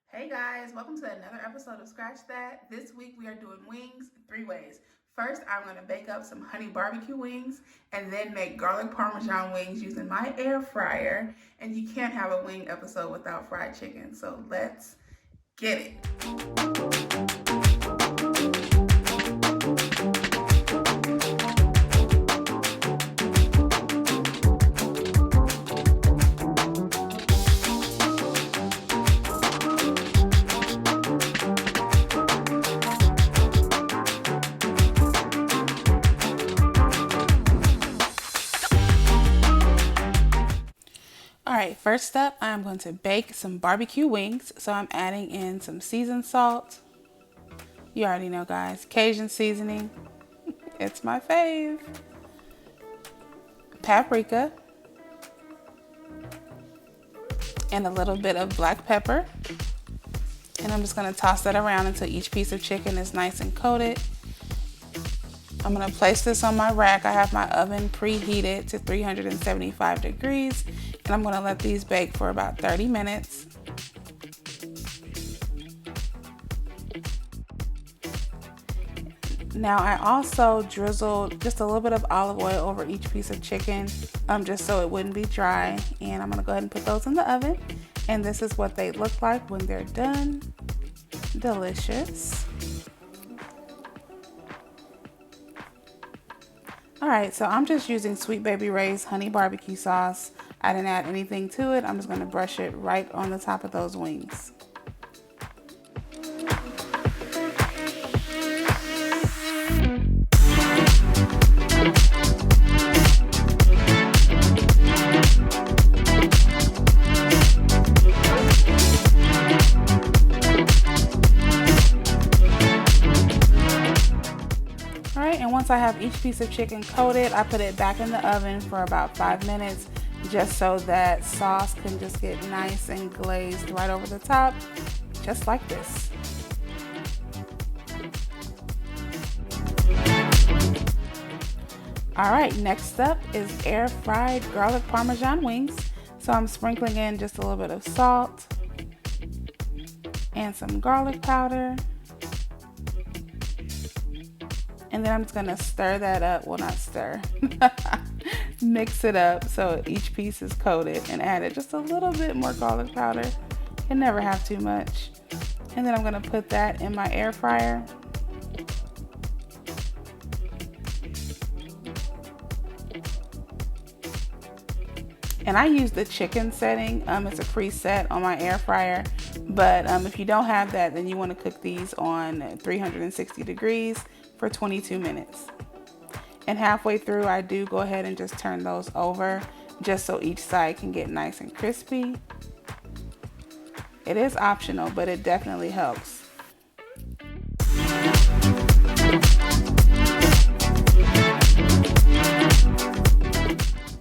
Hey guys, welcome to another episode of Scratch That. This week we are doing wings 3 ways. First, I'm going to bake up some honey barbecue wings and then make garlic parmesan wings using my air fryer. And you can't have a wing episode without fried chicken, so let's get it. Alright, first up, I'm going to bake some barbecue wings. So I'm adding in some seasoned salt. You already know, guys, Cajun seasoning. It's my fave. Paprika. And a little bit of black pepper. And I'm just going to toss that around until each piece of chicken is nice and coated. I'm going to place this on my rack. I have my oven preheated to 375 degrees. And I'm going to let these bake for about 30 minutes. Now I also drizzled just a little bit of olive oil over each piece of chicken, just so it wouldn't be dry. And I'm going to go ahead and put those in the oven. And this is what they look like when they're done. Delicious. Alright, so I'm just using Sweet Baby Ray's honey barbecue sauce. I didn't add anything to it. I'm just going to brush it right on the top of those wings. And once I have each piece of chicken coated, I put it back in the oven for about 5 minutes, just so that sauce can just get nice and glazed right over the top, just like this. All right, next up is air fried garlic parmesan wings. So I'm sprinkling in just a little bit of salt and some garlic powder. And then I'm just gonna stir that up, well, not stir, mix it up so each piece is coated, and add it just a little bit more garlic powder. You can never have too much. And then I'm gonna put that in my air fryer. And I use the chicken setting. It's a preset on my air fryer. But if you don't have that, then you wanna cook these on 360 degrees for 22 minutes. And halfway through, I do go ahead and just turn those over, just so each side can get nice and crispy. It is optional, but it definitely helps.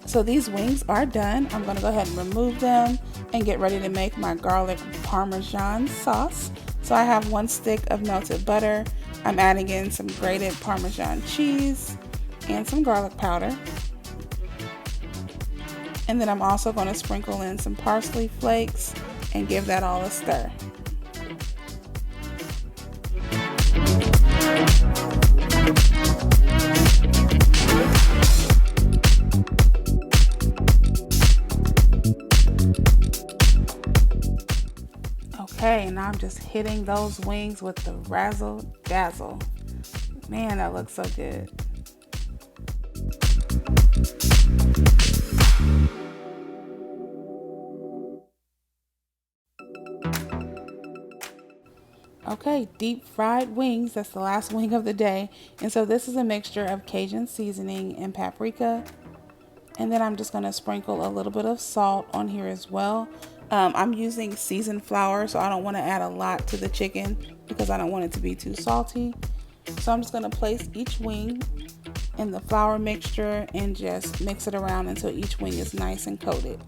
So these wings are done. I'm gonna go ahead and remove them and get ready to make my garlic parmesan sauce. So I have 1 stick of melted butter. I'm adding in some grated Parmesan cheese and some garlic powder. And then I'm also going to sprinkle in some parsley flakes and give that all a stir. Okay, now I'm just hitting those wings with the razzle dazzle. Man, that looks so good. Okay, deep fried wings. That's the last wing of the day. And so this is a mixture of Cajun seasoning and paprika. And then I'm just going to sprinkle a little bit of salt on here as well. I'm using seasoned flour, so I don't want to add a lot to the chicken because I don't want it to be too salty. So I'm just going to place each wing in the flour mixture and just mix it around until each wing is nice and coated.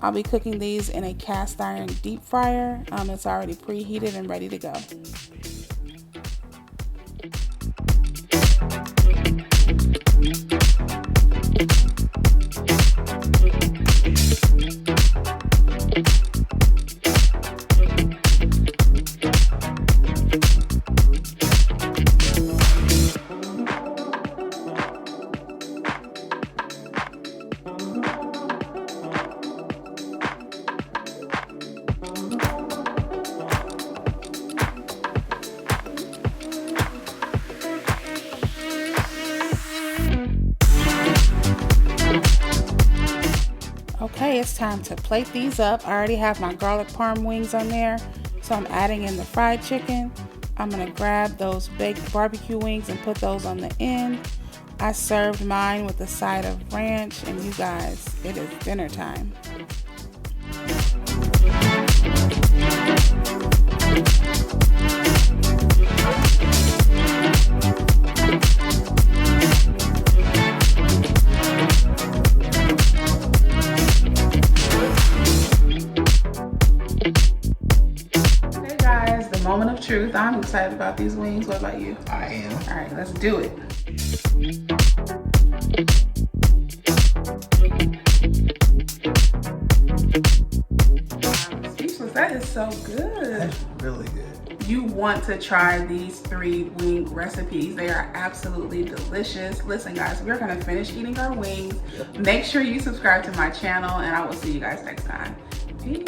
I'll be cooking these in a cast iron deep fryer. It's already preheated and ready to go. Okay, it's time to plate these up. I already have my garlic parm wings on there, so I'm adding in the fried chicken. I'm gonna grab those baked barbecue wings and put those on the end. I served mine with a side of ranch, and you guys, it is dinner time. Okay guys, the moment of truth. I'm excited about these wings. What about you? I am. All right, let's do it. I'm speechless. That is so good. That's really good. You want to try these 3 wing recipes. They are absolutely delicious. Listen guys, we're gonna finish eating our wings. Make sure you subscribe to my channel, and I will see you guys next time. Peace.